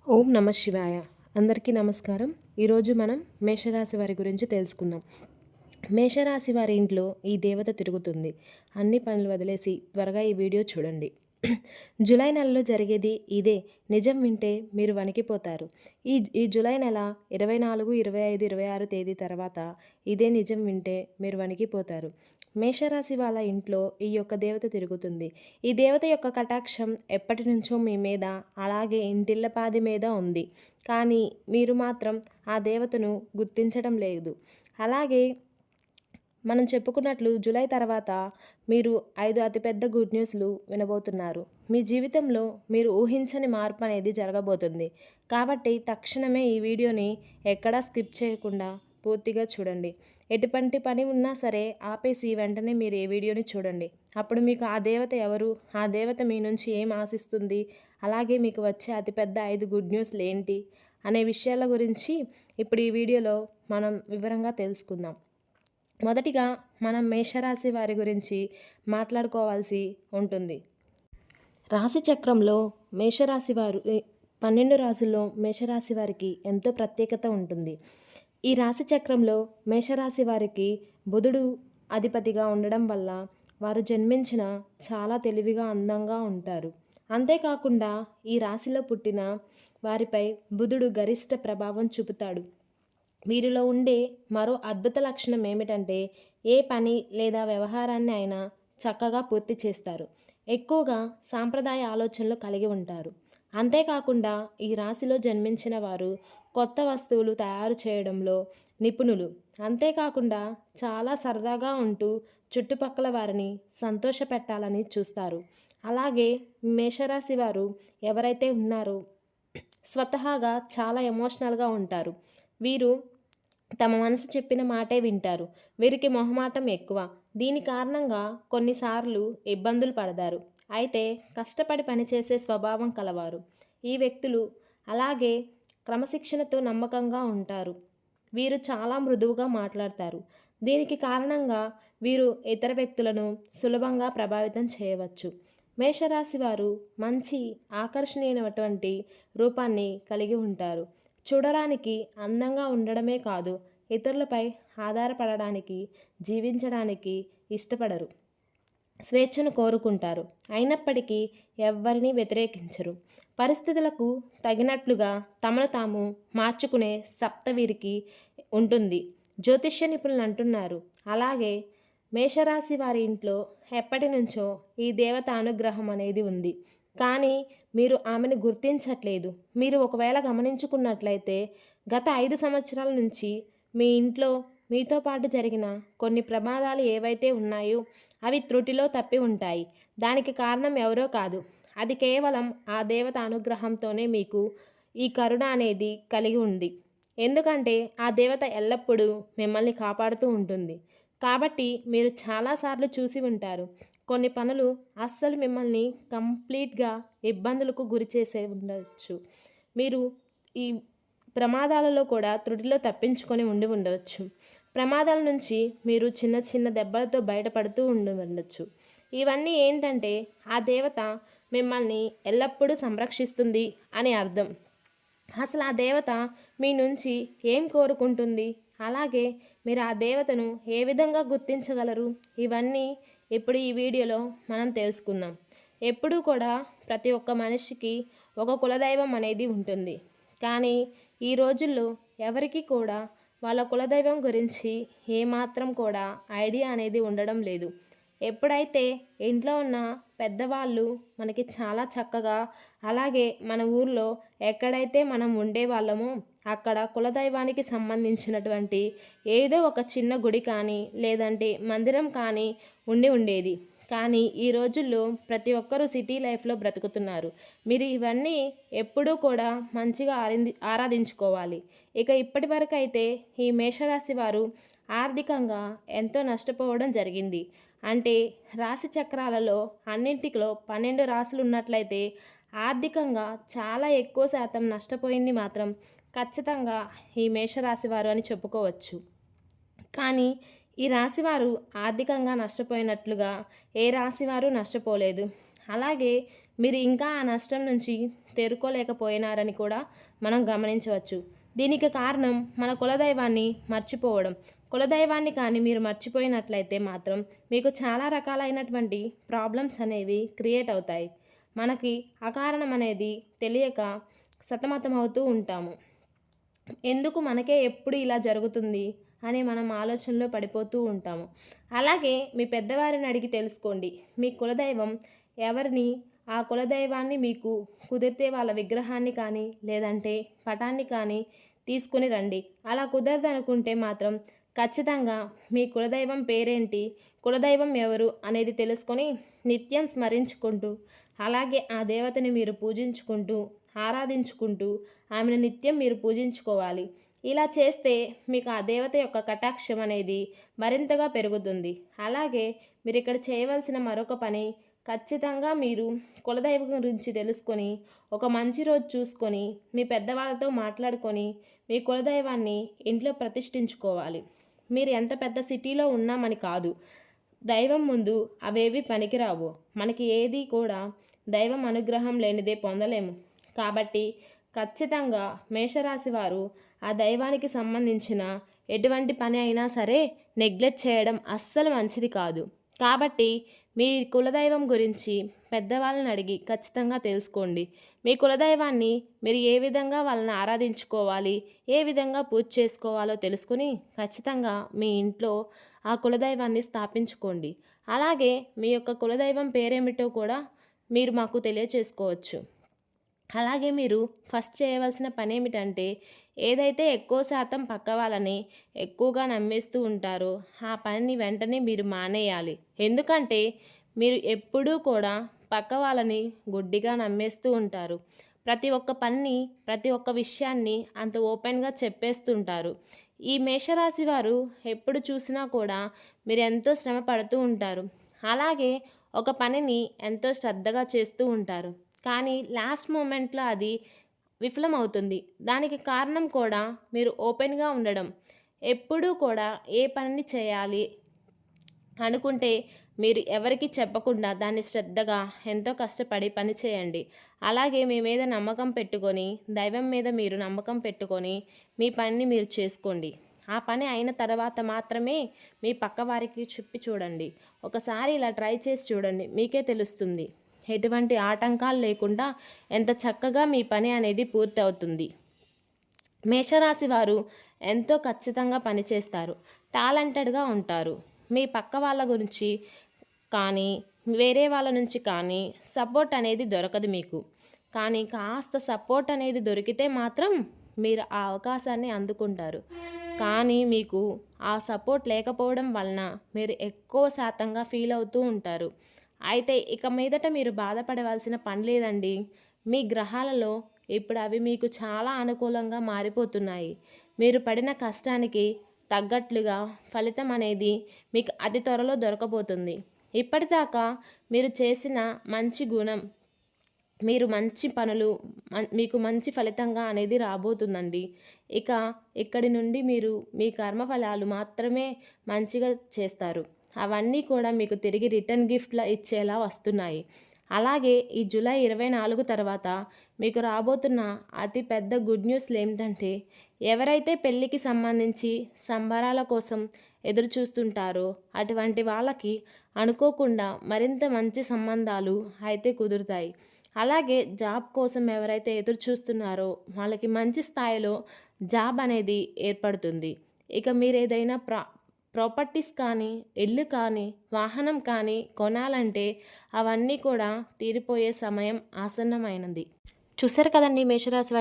ఓం నమ శివాయ. అందరికీ నమస్కారం. ఈరోజు మనం మేషరాశి వారి గురించి తెలుసుకుందాం. మేషరాశి వారి ఇంట్లో ఈ దేవత తిరుగుతుంది. అన్ని పనులు వదిలేసి త్వరగా ఈ వీడియో చూడండి. జూలై నెలలో జరిగేది ఇదే. నిజం వింటే మీరు వణికిపోతారు. ఈ ఈ జూలై నెల 24, 25, 26 తేదీ తర్వాత ఇదే నిజం వింటే మీరు వణికిపోతారు. మేషరాశి వాళ్ళ ఇంట్లో ఈ యొక్క దేవత తిరుగుతుంది. ఈ దేవత యొక్క కటాక్షం ఎప్పటి నుంచో మీ మీద, అలాగే ఇంటిల్లపాది మీద ఉంది. కానీ మీరు మాత్రం ఆ దేవతను గుర్తించడం లేదు. అలాగే మనం చెప్పుకున్నట్లు జూలై తర్వాత మీరు 5 అతిపెద్ద గుడ్ న్యూస్లు వినబోతున్నారు. మీ జీవితంలో మీరు ఊహించని మార్పు అనేది జరగబోతుంది. కాబట్టి తక్షణమే ఈ వీడియోని ఎక్కడా స్కిప్ చేయకుండా పూర్తిగా చూడండి. ఎటువంటి పని ఉన్నా సరే ఆపేసి వెంటనే మీరు ఈ వీడియోని చూడండి. అప్పుడు మీకు ఆ దేవత ఎవరు, ఆ దేవత మీ నుంచి ఏం ఆశిస్తుంది, అలాగే మీకు వచ్చే అతిపెద్ద 5 గుడ్ న్యూస్లు ఏంటి అనే విషయాల గురించి ఇప్పుడు ఈ వీడియోలో మనం వివరంగా తెలుసుకుందాం. మొదటిగా మనం మేషరాశి వారి గురించి మాట్లాడుకోవాల్సి ఉంటుంది. రాశి చక్రంలో మేషరాశి వారు 12 రాశుల్లో మేషరాశి వారికి ఎంతో ప్రత్యేకత ఉంటుంది. ఈ రాశి చక్రంలో మేషరాశి వారికి బుధుడు అధిపతిగా ఉండడం వల్ల వారు జన్మించిన చాలా తెలివిగా అందంగా ఉంటారు. అంతేకాకుండా ఈ రాశిలో పుట్టిన వారిపై బుధుడు గరిష్ట ప్రభావం చూపుతాడు. వీరిలో ఉండే మరో అద్భుత లక్షణం ఏమిటంటే ఏ పని లేదా వ్యవహారాన్ని అయినా చక్కగా పూర్తి చేస్తారు. ఎక్కువగా సాంప్రదాయ ఆలోచనలు కలిగి ఉంటారు. అంతేకాకుండా ఈ రాశిలో జన్మించిన వారు కొత్త వస్తువులు తయారు చేయడంలో నిపుణులు. అంతేకాకుండా చాలా సరదాగా ఉంటూ చుట్టుపక్కల వారిని సంతోషపెట్టాలని చూస్తారు. అలాగే మేషరాశి వారు ఎవరైతే ఉన్నారో స్వతహాగా చాలా ఎమోషనల్గా ఉంటారు. వీరు తమ మనసు చెప్పిన మాటే వింటారు. వీరికి మొహమాటం ఎక్కువ. దీని కారణంగా కొన్నిసార్లు ఇబ్బందులు పడతారు. అయితే కష్టపడి పనిచేసే స్వభావం కలవారు ఈ వ్యక్తులు. అలాగే క్రమశిక్షణతో నమ్మకంగా ఉంటారు. వీరు చాలా మృదువుగా మాట్లాడతారు. దీనికి కారణంగా వీరు ఇతర వ్యక్తులను సులభంగా ప్రభావితం చేయవచ్చు. మేషరాశి వారు మంచి ఆకర్షణీయమైనటువంటి రూపాన్ని కలిగి ఉంటారు. చూడడానికి అందంగా ఉండడమే కాదు, ఇతరులపై ఆధారపడడానికి, జీవించడానికి ఇష్టపడరు. స్వేచ్ఛను కోరుకుంటారు. అయినప్పటికీ ఎవ్వరినీ వ్యతిరేకించరు. పరిస్థితులకు తగినట్లుగా తమను తాము మార్చుకునే సత్తా వీరికి ఉంటుంది. జ్యోతిష్య నిపుణులు అంటున్నారు. అలాగే మేషరాశి వారి ఇంట్లో ఎప్పటి నుంచో ఈ దేవత అనుగ్రహం అనేది ఉంది. కానీ మీరు ఆమెను గుర్తించట్లేదు. మీరు ఒకవేళ గమనించుకున్నట్లయితే గత 5 సంవత్సరాల నుంచి మీ ఇంట్లో మీతో పాటు జరిగిన కొన్ని ప్రమాదాలు ఏవైతే ఉన్నాయో అవి త్రుటిలో తప్పి ఉంటాయి. దానికి కారణం ఎవరో కాదు, అది కేవలం ఆ దేవత అనుగ్రహంతోనే మీకు ఈ కరుణ అనేది కలిగి ఉంది. ఎందుకంటే ఆ దేవత ఎల్లప్పుడూ మిమ్మల్ని కాపాడుతూ ఉంటుంది. కాబట్టి మీరు చాలాసార్లు చూసి ఉంటారు, కొన్ని పనులు అస్సలు మిమ్మల్ని కంప్లీట్గా ఇబ్బందులకు గురి చేసే ఉండవచ్చు. మీరు ఈ ప్రమాదాలలో కూడా త్రుటిలో తప్పించుకొని ఉండవచ్చు. ప్రమాదాల నుంచి మీరు చిన్న చిన్న దెబ్బలతో బయటపడుతూ ఉండవచ్చు. ఇవన్నీ ఏంటంటే ఆ దేవత మిమ్మల్ని ఎల్లప్పుడూ సంరక్షిస్తుంది అని అర్థం. అసలు ఆ దేవత మీ నుంచి ఏం కోరుకుంటుంది, అలాగే మీరు ఆ దేవతను ఏ విధంగా గుర్తించగలరు, ఇవన్నీ ఇప్పుడు ఈ వీడియోలో మనం తెలుసుకుందాం. ఎప్పుడూ కూడా ప్రతి ఒక్క మనిషికి ఒక కులదైవం అనేది ఉంటుంది. కానీ ఈ రోజుల్లో ఎవరికి కూడా వాళ్ళ కులదైవం గురించి ఏమాత్రం కూడా ఐడియా అనేది ఉండడం లేదు. ఎప్పుడైతే ఇంట్లో ఉన్న పెద్దవాళ్ళు మనకి చాలా చక్కగా, అలాగే మన ఊర్లో ఎక్కడైతే మనం ఉండేవాళ్ళమో అక్కడ కులదైవానికి సంబంధించినటువంటి ఏదో ఒక చిన్న గుడి కానీ లేదంటే మందిరం కానీ ఉండేది. కానీ ఈ రోజుల్లో ప్రతి ఒక్కరూ సిటీ లైఫ్లో బ్రతుకుతున్నారు. మీరు ఇవన్నీ ఎప్పుడూ కూడా మంచిగా ఆరాధించుకోవాలి. ఇక ఇప్పటి వరకు అయితే ఈ మేషరాశి వారు ఆర్థికంగా ఎంతో నష్టపోవడం జరిగింది. అంటే రాశి చక్రాలలో అన్నింటిలో 12 రాశులు ఉన్నట్లయితే ఆర్థికంగా చాలా ఎక్కువ శాతం నష్టపోయింది మాత్రం ఖచ్చితంగా ఈ మేషరాశి వారు అని చెప్పుకోవచ్చు. కానీ ఈ రాశివారు ఆర్థికంగా నష్టపోయినట్లుగా ఏ రాశివారు నష్టపోలేదు. అలాగే మీరు ఇంకా ఆ నష్టం నుంచి తేరుకోలేకపోయినారని కూడా మనం గమనించవచ్చు. దీనికి కారణం మన కులదైవాన్ని మర్చిపోవడం. కులదైవాన్ని కానీ మీరు మర్చిపోయినట్లయితే మాత్రం మీకు చాలా రకాలైనటువంటి ప్రాబ్లమ్స్ అనేవి క్రియేట్ అవుతాయి. మనకి అకారణం అనేది తెలియక సతమతమవుతూ ఉంటాము. ఎందుకు మనకే ఎప్పుడు ఇలా జరుగుతుంది అని మనం ఆలోచనలో పడిపోతూ ఉంటాము. అలాగే మీ పెద్దవారిని అడిగి తెలుసుకోండి. మీ కులదైవం ఎవరిని, ఆ కులదైవాన్ని మీకు కుదిరితే వాళ్ళ విగ్రహాన్ని కానీ లేదంటే పటాన్ని కానీ తీసుకుని రండి. అలా కుదరదు అనుకుంటే మాత్రం ఖచ్చితంగా మీ కులదైవం పేరేంటి, కులదైవం ఎవరు అనేది తెలుసుకొని నిత్యం స్మరించుకుంటూ అలాగే ఆ దేవతని మీరు పూజించుకుంటూ ఆరాధించుకుంటూ ఆమెను నిత్యం మీరు పూజించుకోవాలి. ఇలా చేస్తే మీకు ఆ దేవత యొక్క కటాక్షం అనేది మరింతగా పెరుగుతుంది. అలాగే మీరు ఇక్కడ చేయవలసిన మరొక పని, ఖచ్చితంగా మీరు కులదైవం గురించి తెలుసుకొని ఒక మంచి రోజు చూసుకొని మీ పెద్దవాళ్ళతో మాట్లాడుకొని మీ కులదైవాన్ని ఇంట్లో ప్రతిష్ఠించుకోవాలి. మీరు ఎంత పెద్ద సిటీలో ఉన్నామని కాదు, దైవం ముందు అవేవి పనికిరావు. మనకి ఏది కూడా దైవం అనుగ్రహం లేనిదే పొందలేము. కాబట్టి ఖచ్చితంగా మేషరాశి వారు ఆ దైవానికి సంబంధించిన ఎటువంటి పని అయినా సరే నెగ్లెక్ట్ చేయడం అస్సలు మంచిది కాదు. కాబట్టి మీ కులదైవం గురించి పెద్దవాళ్ళని అడిగి ఖచ్చితంగా తెలుసుకోండి. మీ కులదైవాన్ని మీరు ఏ విధంగా వాళ్ళని ఆరాధించుకోవాలి, ఏ విధంగా పూజ చేసుకోవాలో తెలుసుకుని ఖచ్చితంగా మీ ఇంట్లో ఆ కులదైవాన్ని స్థాపించుకోండి. అలాగే మీ యొక్క కులదైవం పేరేమిటో కూడా మీరు మాకు తెలియచేసుకోవచ్చు. అలాగే మీరు ఫస్ట్ చేయవలసిన పని ఏమిటంటే, ఏదైతే ఎక్కువ శాతం పక్క వాళ్ళని ఎక్కువగా నమ్మేస్తూ ఉంటారో ఆ పనిని వెంటనే మీరు మానేయాలి. ఎందుకంటే మీరు ఎప్పుడూ కూడా పక్క వాళ్ళని గుడ్డిగా నమ్మేస్తూ ఉంటారు. ప్రతి ఒక్క పనిని, ప్రతి ఒక్క విషయాన్ని అంత ఓపెన్గా చెప్పేస్తుంటారు. ఈ మేషరాశి వారు ఎప్పుడు చూసినా కూడా మీరు ఎంతో శ్రమ పడుతూ ఉంటారు. అలాగే ఒక పనిని ఎంతో శ్రద్ధగా చేస్తూ ఉంటారు. కానీ లాస్ట్ మూమెంట్లో అది విఫలమవుతుంది. దానికి కారణం కూడా మీరు ఓపెన్గా ఉండడం. ఎప్పుడూ కూడా ఏ పనిని చేయాలి అనుకుంటే మీరు ఎవరికి చెప్పకుండా దాన్ని శ్రద్ధగా ఎంతో కష్టపడి పని చేయండి. అలాగే మీ మీద నమ్మకం పెట్టుకొని, దైవం మీద మీరు నమ్మకం పెట్టుకొని మీ పనిని మీరు చేసుకోండి. ఆ పని అయిన తర్వాత మాత్రమే మీ పక్క వారికి చెప్పి చూడండి. ఒకసారి ఇలా ట్రై చేసి చూడండి, మీకే తెలుస్తుంది ఎటువంటి ఆటంకాలు లేకుండా ఎంత చక్కగా మీ పని అనేది పూర్తి అవుతుంది. మేషరాశి వారు ఎంతో ఖచ్చితంగా పనిచేస్తారు, టాలెంటెడ్గా ఉంటారు. మీ పక్క వాళ్ళ గురించి కానీ వేరే వాళ్ళ నుంచి కానీ సపోర్ట్ అనేది దొరకదు మీకు. కానీ కాస్త సపోర్ట్ అనేది దొరికితే మాత్రం మీరు ఆ అవకాశాన్ని అందుకుంటారు. కానీ మీకు ఆ సపోర్ట్ లేకపోవడం వలన మీరు ఎక్కువ శాతంగా ఫీల్ అవుతూ ఉంటారు. అయితే ఇక మీదట మీరు బాధపడవలసిన పని లేదండి. మీ గ్రహాలలో ఇప్పుడు అవి మీకు చాలా అనుకూలంగా మారిపోతున్నాయి. మీరు పడిన కష్టానికి తగ్గట్లుగా ఫలితం అనేది మీకు అతి త్వరలో దొరకబోతుంది. ఇప్పటిదాకా మీరు చేసిన మంచి గుణం, మీరు మంచి పనులు మీకు మంచి ఫలితంగా అనేది రాబోతుందండి. ఇక ఇక్కడి నుండి మీరు మీ కర్మఫలాలు మాత్రమే మంచిగా చేస్తారు. అవన్నీ కూడా మీకు తిరిగి రిటర్న్ గిఫ్ట్లా ఇచ్చేలా వస్తున్నాయి. అలాగే ఈ జూలై 24 తర్వాత మీకు రాబోతున్న అతి పెద్ద గుడ్ న్యూస్లు ఏమిటంటే, ఎవరైతే పెళ్ళికి సంబంధించి సంబరాల కోసం ఎదురు చూస్తుంటారో అటువంటి వాళ్ళకి అనుకోకుండా మరింత మంచి సంబంధాలు అయితే కుదురుతాయి. అలాగే జాబ్ కోసం ఎవరైతే ఎదురు చూస్తున్నారో వాళ్ళకి మంచి స్థాయిలో జాబ్ అనేది ఏర్పడుతుంది. ఇక మీరు ఏదైనా ప్రాపర్టీస్ కానీ, ఇల్లు కానీ, వాహనం కానీ కొనాలంటే అవన్నీ కూడా తీరిపోయే సమయం ఆసన్నమైనది. చూశారు కదండి మేషరాశి